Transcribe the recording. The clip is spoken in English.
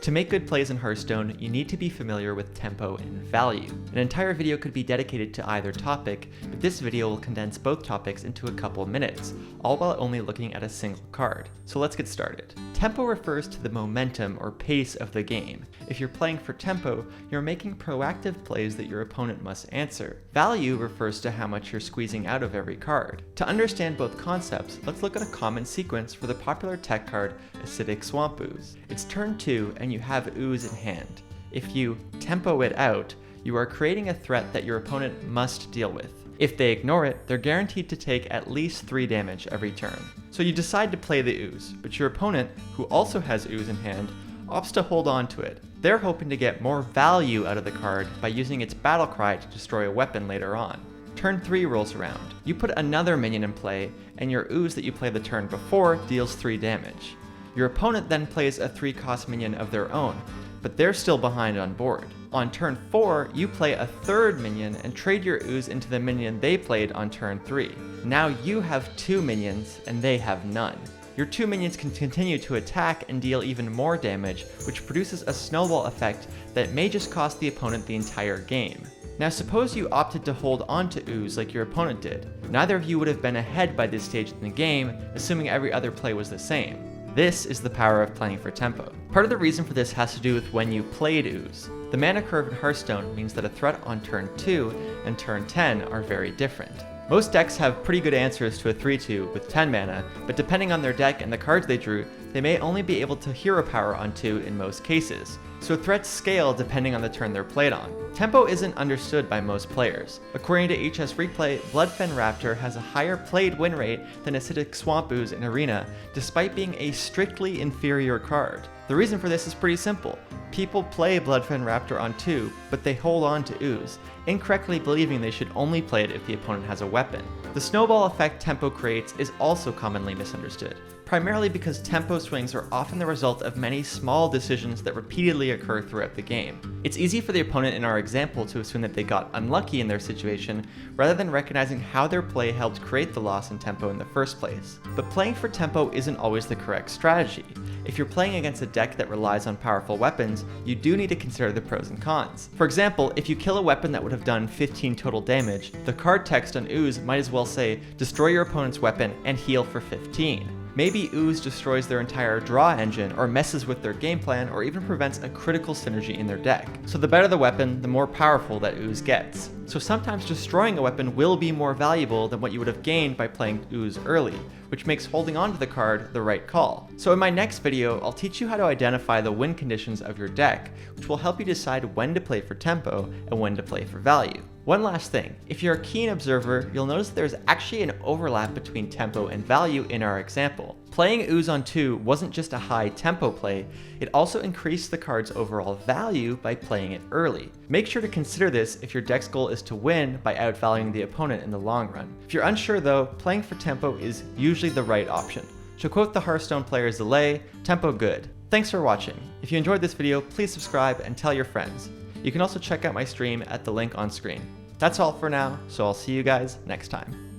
To make good plays in Hearthstone, you need to be familiar with tempo and value. An entire video could be dedicated to either topic, but this video will condense both topics into a couple minutes, all while only looking at a single card. So let's get started. Tempo refers to the momentum or pace of the game. If you're playing for tempo, you're making proactive plays that your opponent must answer. Value refers to how much you're squeezing out of every card. To understand both concepts, let's look at a common sequence for the popular tech card Acidic Swamp Ooze. It's turn 2 and you have Ooze in hand. If you tempo it out, you are creating a threat that your opponent must deal with. If they ignore it, they're guaranteed to take at least 3 damage every turn. So you decide to play the Ooze, but your opponent, who also has Ooze in hand, opts to hold on to it. They're hoping to get more value out of the card by using its battle cry to destroy a weapon later on. Turn 3 rolls around. You put another minion in play, and your Ooze that you played the turn before deals 3 damage. Your opponent then plays a 3-cost minion of their own, but they're still behind on board. On turn 4, you play a 3rd minion and trade your Ooze into the minion they played on turn 3. Now you have 2 minions and they have none. Your 2 minions can continue to attack and deal even more damage, which produces a snowball effect that may just cost the opponent the entire game. Now suppose you opted to hold on to Ooze like your opponent did. Neither of you would have been ahead by this stage in the game, assuming every other play was the same. This is the power of playing for tempo. Part of the reason for this has to do with when you played Ooze. The mana curve in Hearthstone means that a threat on turn 2 and turn 10 are very different. Most decks have pretty good answers to a 3-2 with 10 mana, but depending on their deck and the cards they drew, they may only be able to hero power on 2 in most cases. So threats scale depending on the turn they're played on. Tempo isn't understood by most players. According to HS Replay, Bloodfen Raptor has a higher played win rate than Acidic Swamp Ooze in Arena, despite being a strictly inferior card. The reason for this is pretty simple. People play Bloodfen Raptor on 2, but they hold on to Ooze, incorrectly believing they should only play it if the opponent has a weapon. The Snowball Effect tempo creates is also commonly misunderstood, primarily because tempo swings are often the result of many small decisions that repeatedly occur throughout the game. It's easy for the opponent in our example to assume that they got unlucky in their situation, rather than recognizing how their play helped create the loss in tempo in the first place. But playing for tempo isn't always the correct strategy. If you're playing against a deck that relies on powerful weapons, you do need to consider the pros and cons. For example, if you kill a weapon that would have done 15 total damage, the card text on Ooze might as well say, destroy your opponent's weapon and heal for 15. Maybe Ooze destroys their entire draw engine, or messes with their game plan, or even prevents a critical synergy in their deck. So the better the weapon, the more powerful that Ooze gets. So sometimes destroying a weapon will be more valuable than what you would have gained by playing Ooze early, which makes holding on to the card the right call. So in my next video, I'll teach you how to identify the win conditions of your deck, which will help you decide when to play for tempo and when to play for value. One last thing, if you're a keen observer, you'll notice that there's actually an overlap between tempo and value in our example. Playing Ooze on 2 wasn't just a high tempo play, it also increased the card's overall value by playing it early. Make sure to consider this if your deck's goal is to win by outvaluing the opponent in the long run. If you're unsure though, playing for tempo is usually the right option. To quote the Hearthstone player Zalay, tempo good. Thanks for watching. If you enjoyed this video, please subscribe and tell your friends. You can also check out my stream at the link on screen. That's all for now, so I'll see you guys next time.